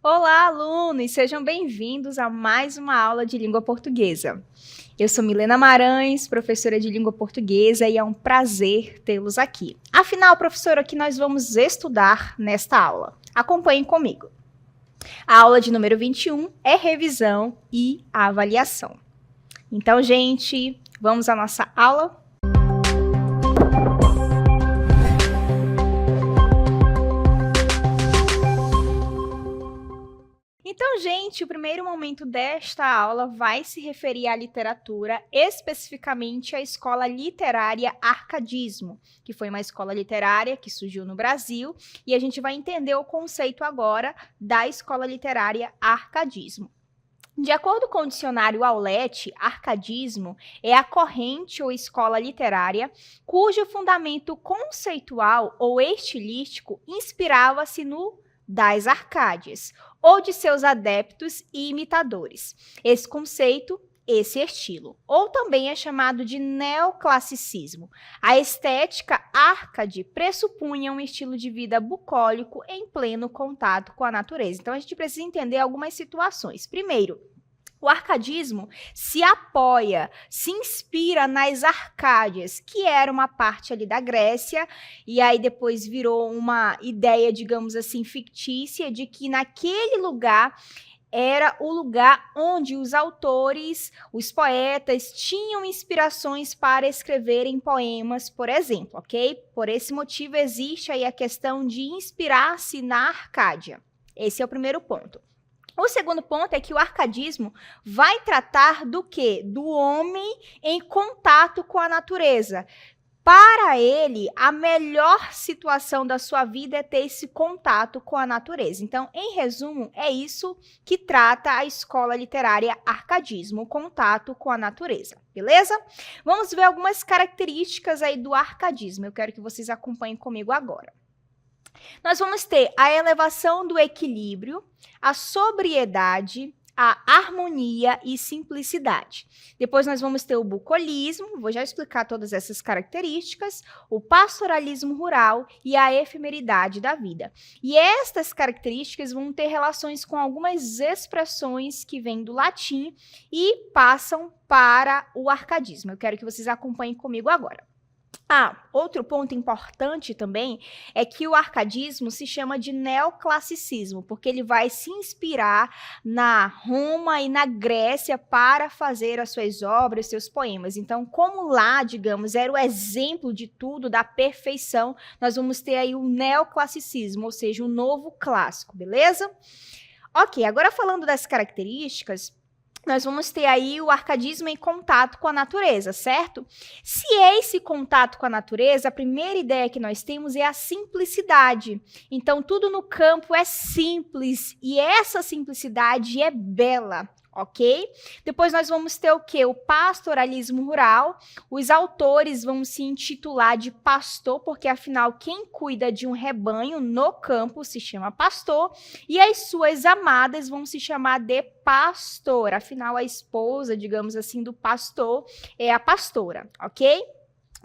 Olá, alunos! Sejam bem-vindos a mais uma aula de língua portuguesa. Eu sou Milena Marães, professora de língua portuguesa, e é um prazer tê-los aqui. Afinal, professora, o que nós vamos estudar nesta aula? Acompanhem comigo. A aula de número 21 é revisão e avaliação. Então, gente, vamos à nossa aula? Então, gente, o primeiro momento desta aula vai se referir à literatura, especificamente à escola literária Arcadismo, que foi uma escola literária que surgiu no Brasil, e a gente vai entender o conceito agora da escola literária Arcadismo. De acordo com o dicionário Aulete, arcadismo é a corrente ou escola literária cujo fundamento conceitual ou estilístico inspirava-se no das Arcádias, ou de seus adeptos e imitadores. Esse conceito, esse estilo, ou também é chamado de neoclassicismo. A estética árcade pressupunha um estilo de vida bucólico em pleno contato com a natureza. Então, a gente precisa entender algumas situações. Primeiro, o arcadismo se apoia, se inspira nas Arcádias, que era uma parte ali da Grécia, e aí depois virou uma ideia, digamos assim, fictícia, de que naquele lugar era o lugar onde os autores, os poetas, tinham inspirações para escreverem poemas, por exemplo, ok? Por esse motivo existe aí a questão de inspirar-se na Arcádia. Esse é o primeiro ponto. O segundo ponto é que o arcadismo vai tratar do quê? Do homem em contato com a natureza. Para ele, a melhor situação da sua vida é ter esse contato com a natureza. Então, em resumo, é isso que trata a escola literária Arcadismo, o contato com a natureza, beleza? Vamos ver algumas características aí do arcadismo. Eu quero que vocês acompanhem comigo agora. Nós vamos ter a elevação do equilíbrio, a sobriedade, a harmonia e simplicidade. Depois nós vamos ter o bucolismo, vou já explicar todas essas características, o pastoralismo rural e a efemeridade da vida. E estas características vão ter relações com algumas expressões que vêm do latim e passam para o arcadismo. Eu quero que vocês acompanhem comigo agora. Outro ponto importante também é que o arcadismo se chama de neoclassicismo, porque ele vai se inspirar na Roma e na Grécia para fazer as suas obras, seus poemas. Então, como lá, digamos, era o exemplo de tudo, da perfeição, nós vamos ter aí o neoclassicismo, ou seja, o novo clássico, beleza? Ok, agora falando das características, nós vamos ter aí o arcadismo em contato com a natureza, certo? Se é esse contato com a natureza, a primeira ideia que nós temos é a simplicidade. Então, tudo no campo é simples e essa simplicidade é bela, ok? Depois nós vamos ter o quê? O pastoralismo rural. Os autores vão se intitular de pastor, porque afinal quem cuida de um rebanho no campo se chama pastor, e as suas amadas vão se chamar de pastor. Afinal, a esposa, digamos assim, do pastor é a pastora, ok?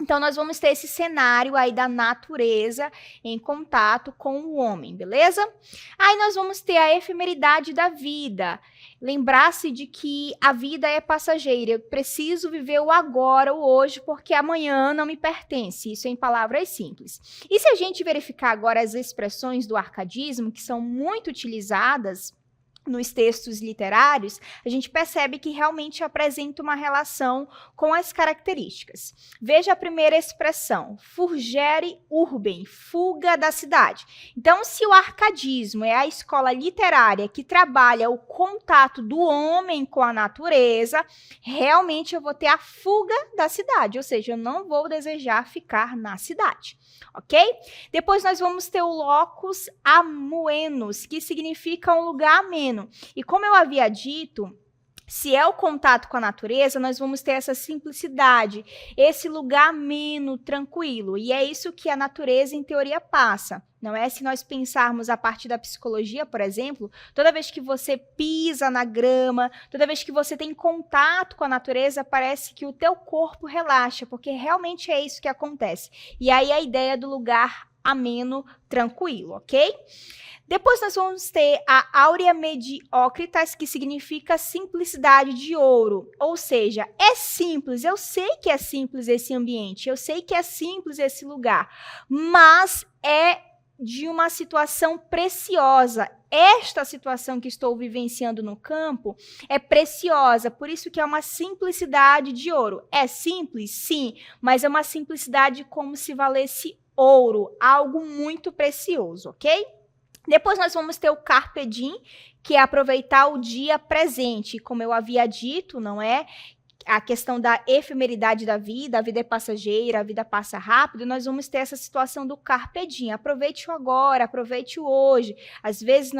Então, nós vamos ter esse cenário aí da natureza em contato com o homem, beleza? Aí nós vamos ter a efemeridade da vida. Lembrar-se de que a vida é passageira. Eu preciso viver o agora, o hoje, porque amanhã não me pertence. Isso em palavras simples. E se a gente verificar agora as expressões do arcadismo, que são muito utilizadas nos textos literários, a gente percebe que realmente apresenta uma relação com as características. Veja a primeira expressão, fugere urbem, fuga da cidade. Então, se o arcadismo é a escola literária que trabalha o contato do homem com a natureza, realmente eu vou ter a fuga da cidade, ou seja, eu não vou desejar ficar na cidade, ok? Depois nós vamos ter o locus amoenos, que significa um lugar ameno. E como eu havia dito, se é o contato com a natureza, nós vamos ter essa simplicidade, esse lugar ameno, tranquilo. E é isso que a natureza, em teoria, passa. Não é? Se nós pensarmos a partir da psicologia, por exemplo, toda vez que você pisa na grama, toda vez que você tem contato com a natureza, parece que o teu corpo relaxa, porque realmente é isso que acontece. E aí a ideia do lugar ameno, tranquilo, ok? Depois nós vamos ter a Aurea Mediocritas, que significa simplicidade de ouro. Ou seja, é simples, eu sei que é simples esse ambiente, eu sei que é simples esse lugar, mas é de uma situação preciosa. Esta situação que estou vivenciando no campo é preciosa, por isso que é uma simplicidade de ouro. É simples? Sim, mas é uma simplicidade como se valesse ouro, algo muito precioso, ok? Depois nós vamos ter o Carpe Diem, que é aproveitar o dia presente, como eu havia dito, não é? A questão da efemeridade da vida, a vida é passageira, a vida passa rápido, nós vamos ter essa situação do carpe diem, aproveite o agora, aproveite o hoje. Às vezes,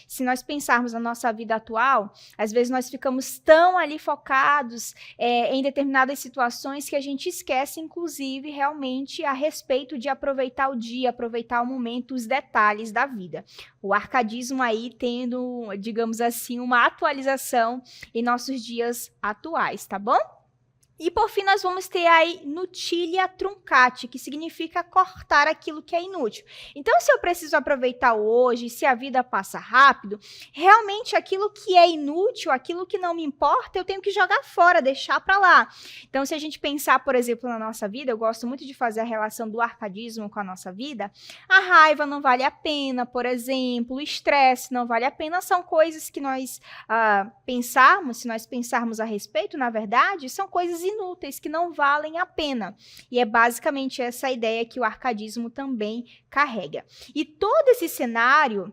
se nós pensarmos na nossa vida atual, às vezes nós ficamos tão ali focados em determinadas situações que a gente esquece, inclusive, realmente a respeito de aproveitar o dia, aproveitar o momento, os detalhes da vida. O arcadismo aí tendo, digamos assim, uma atualização em nossos dias atuais, tá bom? E por fim nós vamos ter aí nutilia truncati, que significa cortar aquilo que é inútil. Então, se eu preciso aproveitar hoje, se a vida passa rápido, realmente aquilo que é inútil, aquilo que não me importa, eu tenho que jogar fora, deixar para lá. Então, se a gente pensar, por exemplo, na nossa vida, eu gosto muito de fazer a relação do arcadismo com a nossa vida, a raiva não vale a pena, por exemplo, o estresse não vale a pena, são coisas que nós se nós pensarmos a respeito, na verdade, são coisas inúteis, que não valem a pena. E é basicamente essa ideia que o arcadismo também carrega. E todo esse cenário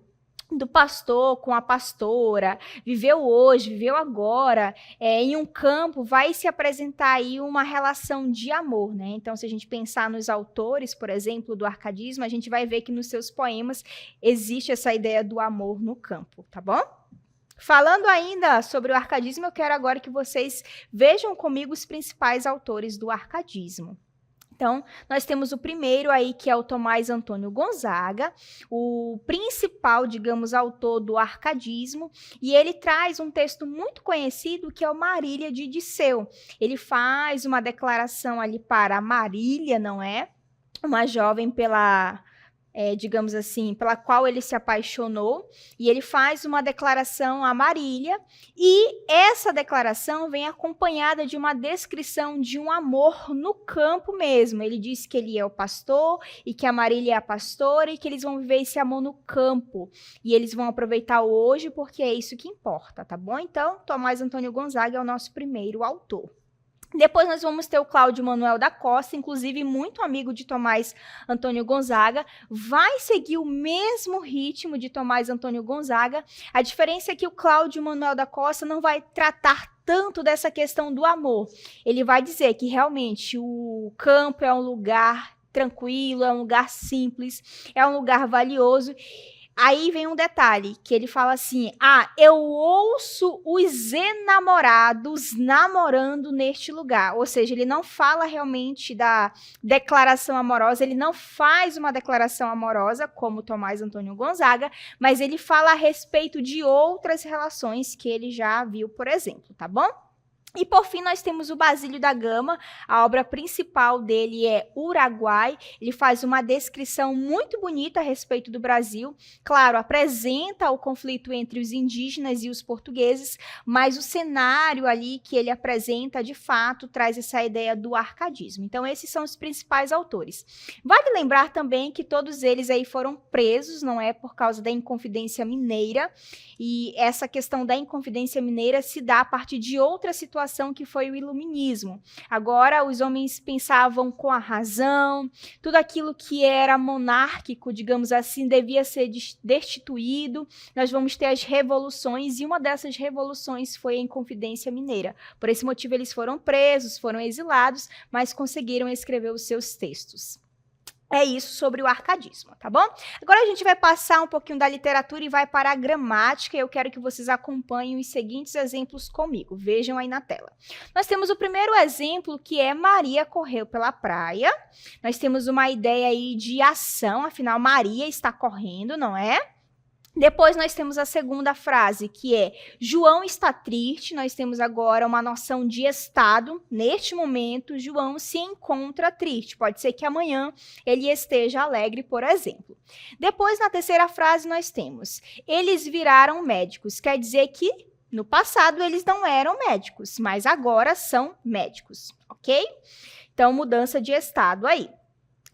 do pastor com a pastora, viveu hoje, viveu agora, em um campo, vai se apresentar aí uma relação de amor, né? Então, se a gente pensar nos autores, por exemplo, do arcadismo, a gente vai ver que nos seus poemas existe essa ideia do amor no campo, tá bom? Falando ainda sobre o arcadismo, eu quero agora que vocês vejam comigo os principais autores do arcadismo. Então, nós temos o primeiro aí, que é o Tomás Antônio Gonzaga, o principal, digamos, autor do arcadismo, e ele traz um texto muito conhecido, que é o Marília de Disseu. Ele faz uma declaração ali para Marília, não é? Uma jovem digamos assim, pela qual ele se apaixonou, e ele faz uma declaração a Marília, e essa declaração vem acompanhada de uma descrição de um amor no campo mesmo. Ele diz que ele é o pastor, e que a Marília é a pastora, e que eles vão viver esse amor no campo, e eles vão aproveitar hoje, porque é isso que importa, tá bom? Então, Tomás Antônio Gonzaga é o nosso primeiro autor. Depois nós vamos ter o Cláudio Manuel da Costa, inclusive muito amigo de Tomás Antônio Gonzaga, vai seguir o mesmo ritmo de Tomás Antônio Gonzaga. A diferença é que o Cláudio Manuel da Costa não vai tratar tanto dessa questão do amor. Ele vai dizer que realmente o campo é um lugar tranquilo, é um lugar simples, é um lugar valioso. Aí vem um detalhe, que ele fala assim, eu ouço os enamorados namorando neste lugar. Ou seja, ele não fala realmente da declaração amorosa, ele não faz uma declaração amorosa, como Tomás Antônio Gonzaga, mas ele fala a respeito de outras relações que ele já viu, por exemplo, tá bom? E, por fim, nós temos o Basílio da Gama. A obra principal dele é Uruguai. Ele faz uma descrição muito bonita a respeito do Brasil. Claro, apresenta o conflito entre os indígenas e os portugueses, mas o cenário ali que ele apresenta, de fato, traz essa ideia do arcadismo. Então, esses são os principais autores. Vale lembrar também que todos eles aí foram presos, não é, por causa da Inconfidência Mineira, e essa questão da Inconfidência Mineira se dá a partir de outra situação, que foi o iluminismo. Agora, os homens pensavam com a razão, tudo aquilo que era monárquico, digamos assim, devia ser destituído. Nós vamos ter as revoluções, e uma dessas revoluções foi a Inconfidência Mineira. Por esse motivo, eles foram presos, foram exilados, mas conseguiram escrever os seus textos. É isso sobre o arcadismo, tá bom? Agora a gente vai passar um pouquinho da literatura e vai para a gramática, e eu quero que vocês acompanhem os seguintes exemplos comigo. Vejam aí na tela. Nós temos o primeiro exemplo, que é Maria correu pela praia. Nós temos uma ideia aí de ação, afinal Maria está correndo, não é? Depois nós temos a segunda frase, que é João está triste. Nós temos agora uma noção de estado. Neste momento, João se encontra triste. Pode ser que amanhã ele esteja alegre, por exemplo. Depois, na terceira frase, nós temos eles viraram médicos. Quer dizer que no passado eles não eram médicos, mas agora são médicos, ok? Então, mudança de estado aí.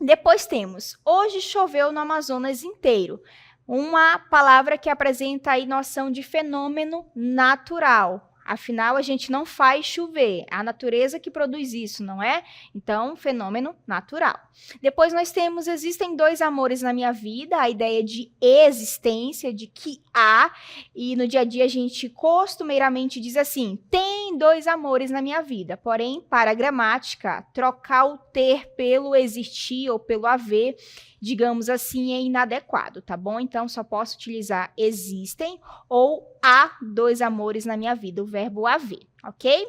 Depois temos hoje choveu no Amazonas inteiro. Uma palavra que apresenta aí noção de fenômeno natural. Afinal, a gente não faz chover. É a natureza que produz isso, não é? Então, fenômeno natural. Depois nós temos, existem dois amores na minha vida, a ideia de existência, de que há. E no dia a dia a gente costumeiramente diz assim, tem dois amores na minha vida. Porém, para a gramática, trocar o ter pelo existir ou pelo haver, digamos assim, é inadequado, tá bom? Então, só posso utilizar existem ou há dois amores na minha vida, o verbo haver, ok?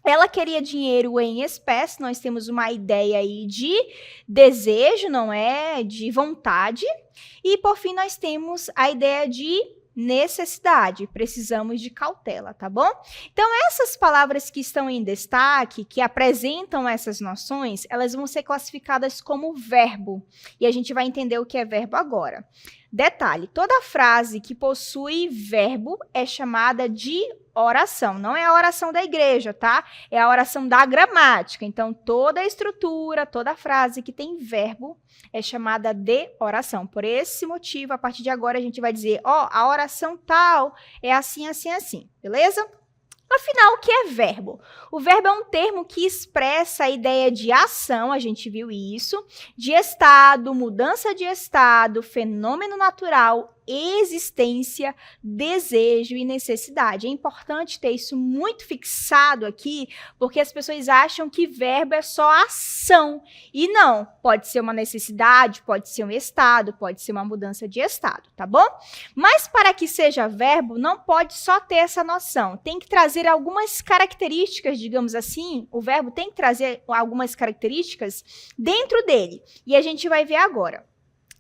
Ela queria dinheiro em espécie, nós temos uma ideia aí de desejo, não é? De vontade. E, por fim, nós temos a ideia de necessidade, precisamos de cautela, tá bom? Então, essas palavras que estão em destaque, que apresentam essas noções, elas vão ser classificadas como verbo. E a gente vai entender o que é verbo agora. Detalhe, toda frase que possui verbo é chamada de oração. Não é a oração da igreja, tá? É a oração da gramática. Então, toda a estrutura, toda frase que tem verbo é chamada de oração. Por esse motivo, a partir de agora, a gente vai dizer, ó, a oração tal é assim, assim, assim. Beleza? Afinal, o que é verbo? O verbo é um termo que expressa a ideia de ação, a gente viu isso, de estado, mudança de estado, fenômeno natural, existência, desejo e necessidade. É importante ter isso muito fixado aqui, porque as pessoas acham que verbo é só ação. E não, pode ser uma necessidade, pode ser um estado, pode ser uma mudança de estado, tá bom? Mas para que seja verbo, não pode só ter essa noção. Tem que trazer algumas características, digamos assim, o verbo tem que trazer algumas características dentro dele. E a gente vai ver agora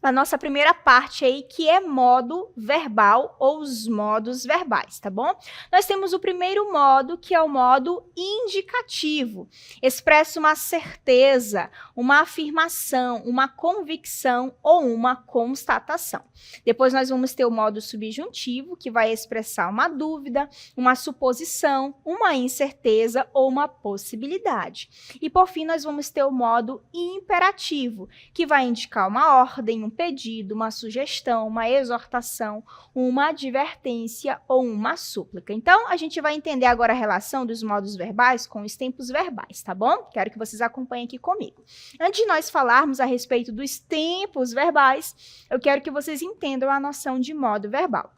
a nossa primeira parte aí, que é modo verbal ou os modos verbais, tá bom? Nós temos o primeiro modo, que é o modo indicativo. Expressa uma certeza, uma afirmação, uma convicção ou uma constatação. Depois nós vamos ter o modo subjuntivo, que vai expressar uma dúvida, uma suposição, uma incerteza ou uma possibilidade. E por fim nós vamos ter o modo imperativo, que vai indicar uma ordem, um pedido, uma sugestão, uma exortação, uma advertência ou uma súplica. Então, a gente vai entender agora a relação dos modos verbais com os tempos verbais, tá bom? Quero que vocês acompanhem aqui comigo. Antes de nós falarmos a respeito dos tempos verbais, eu quero que vocês entendam a noção de modo verbal.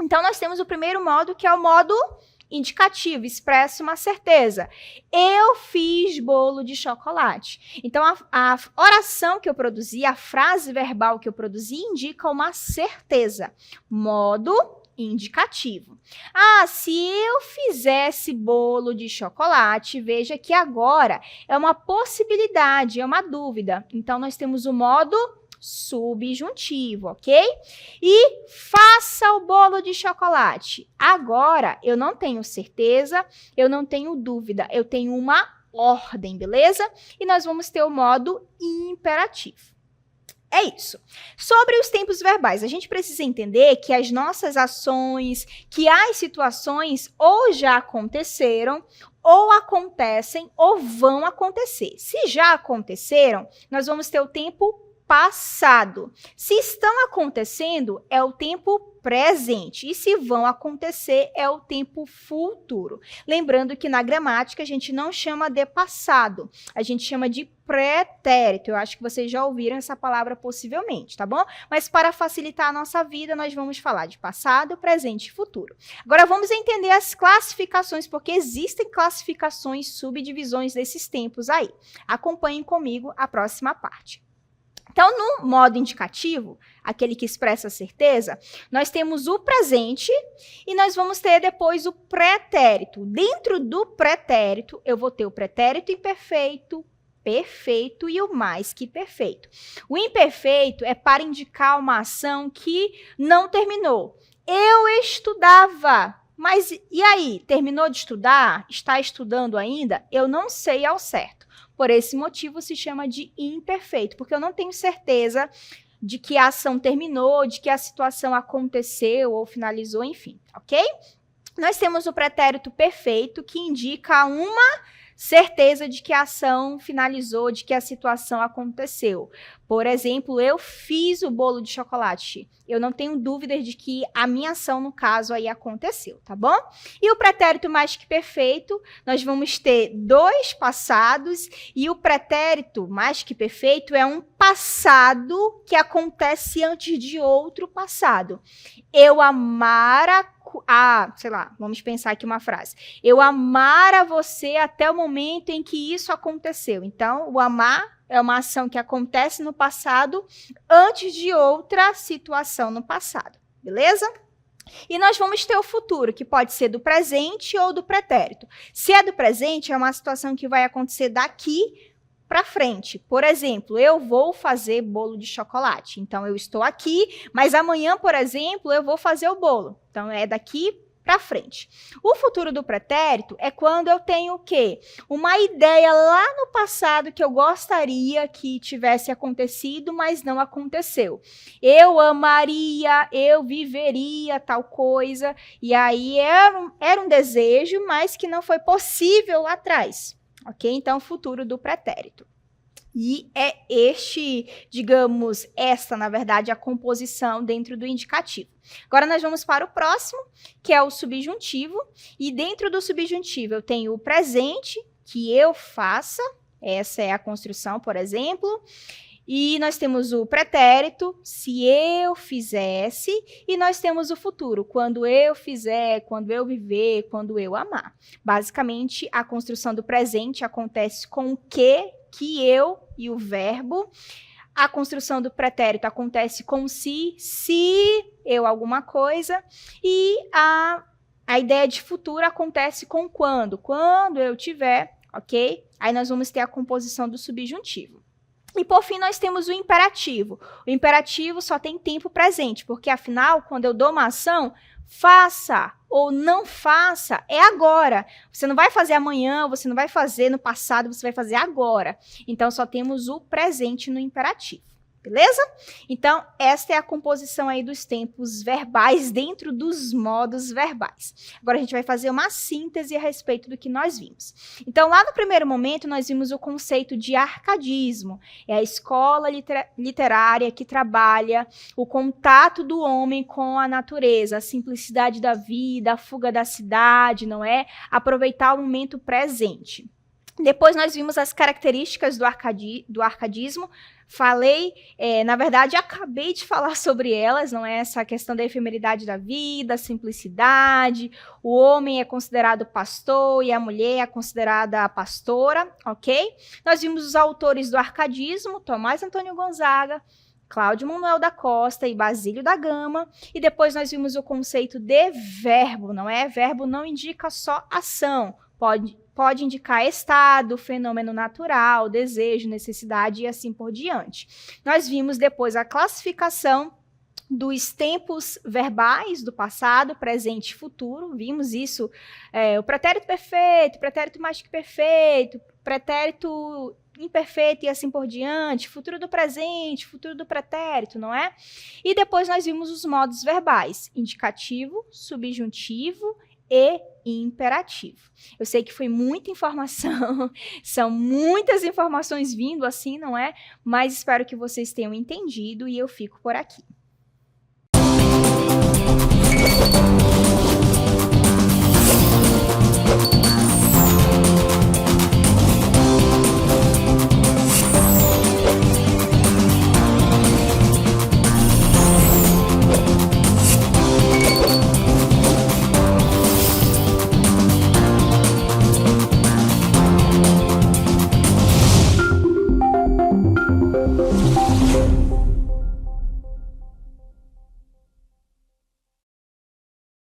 Então, nós temos o primeiro modo, que é o modo indicativo, expressa uma certeza. Eu fiz bolo de chocolate. Então, a oração que eu produzi, a frase verbal que eu produzi, indica uma certeza. Modo indicativo. Ah, se eu fizesse bolo de chocolate, veja que agora é uma possibilidade, é uma dúvida. Então, nós temos o modo subjuntivo, ok? E faça o bolo de chocolate. Agora, eu não tenho certeza, eu não tenho dúvida, eu tenho uma ordem, beleza? E nós vamos ter o modo imperativo. É isso. Sobre os tempos verbais, a gente precisa entender que as nossas ações, que as situações ou já aconteceram, ou acontecem, ou vão acontecer. Se já aconteceram, nós vamos ter o tempo passado. Se estão acontecendo, é o tempo presente. E se vão acontecer, é o tempo futuro. Lembrando que na gramática a gente não chama de passado, a gente chama de pretérito. Eu acho que vocês já ouviram essa palavra possivelmente, tá bom? Mas para facilitar a nossa vida, nós vamos falar de passado, presente e futuro. Agora vamos entender as classificações, porque existem classificações, subdivisões desses tempos aí. Acompanhem comigo a próxima parte. Então, no modo indicativo, aquele que expressa certeza, nós temos o presente e nós vamos ter depois o pretérito. Dentro do pretérito, eu vou ter o pretérito imperfeito, perfeito e o mais que perfeito. O imperfeito é para indicar uma ação que não terminou. Eu estudava, mas e aí? Terminou de estudar? Está estudando ainda? Eu não sei ao certo. Por esse motivo se chama de imperfeito, porque eu não tenho certeza de que a ação terminou, de que a situação aconteceu ou finalizou, enfim, ok? Nós temos o pretérito perfeito, que indica uma certeza de que a ação finalizou, de que a situação aconteceu. Por exemplo, eu fiz o bolo de chocolate. Eu não tenho dúvidas de que a minha ação, no caso, aí aconteceu, tá bom? E o pretérito mais que perfeito, nós vamos ter dois passados, e o pretérito mais que perfeito é um passado que acontece antes de outro passado. Eu amara sei lá, vamos pensar aqui uma frase. Eu amara você até o momento em que isso aconteceu. Então, o amar é uma ação que acontece no passado antes de outra situação no passado, beleza? E nós vamos ter o futuro, que pode ser do presente ou do pretérito. Se é do presente, é uma situação que vai acontecer daqui para frente. Por exemplo, eu vou fazer bolo de chocolate. Então, eu estou aqui, mas amanhã, por exemplo, eu vou fazer o bolo. Então, é daqui para frente. O futuro do pretérito é quando eu tenho o quê? Uma ideia lá no passado que eu gostaria que tivesse acontecido, mas não aconteceu. Eu amaria, eu viveria tal coisa, e aí era um desejo, mas que não foi possível lá atrás. Ok? Então, futuro do pretérito. E é esta, na verdade, a composição dentro do indicativo. Agora, nós vamos para o próximo, que é o subjuntivo. E dentro do subjuntivo, eu tenho o presente, que eu faça. Essa é a construção, por exemplo. E nós temos o pretérito, se eu fizesse, e nós temos o futuro, quando eu fizer, quando eu viver, quando eu amar. Basicamente, a construção do presente acontece com o que eu e o verbo. A construção do pretérito acontece com se eu alguma coisa. E a ideia de futuro acontece com quando eu tiver, ok? Aí nós vamos ter a composição do subjuntivo. E, por fim, nós temos o imperativo. O imperativo só tem tempo presente, porque, afinal, quando eu dou uma ação, faça ou não faça, é agora. Você não vai fazer amanhã, você não vai fazer no passado, você vai fazer agora. Então, só temos o presente no imperativo. Beleza? Então, esta é a composição aí dos tempos verbais dentro dos modos verbais. Agora, a gente vai fazer uma síntese a respeito do que nós vimos. Então, lá no primeiro momento, nós vimos o conceito de arcadismo. É a escola literária que trabalha o contato do homem com a natureza, a simplicidade da vida, a fuga da cidade, não é? Aproveitar o momento presente. Depois nós vimos as características do arcadismo. Na verdade, acabei de falar sobre elas, não é? Essa questão da efemeridade da vida, a simplicidade, o homem é considerado pastor e a mulher é considerada pastora, ok? Nós vimos os autores do arcadismo, Tomás Antônio Gonzaga, Cláudio Manuel da Costa e Basílio da Gama, e depois nós vimos o conceito de verbo, não é? Verbo não indica só ação, pode indicar estado, fenômeno natural, desejo, necessidade e assim por diante. Nós vimos depois a classificação dos tempos verbais do passado, presente e futuro. Vimos isso, o pretérito perfeito, pretérito mais que perfeito, pretérito imperfeito e assim por diante, futuro do presente, futuro do pretérito, não é? E depois nós vimos os modos verbais, indicativo, subjuntivo e imperativo. Eu sei que foi muita informação, são muitas informações vindo assim, não é? Mas espero que vocês tenham entendido e eu fico por aqui.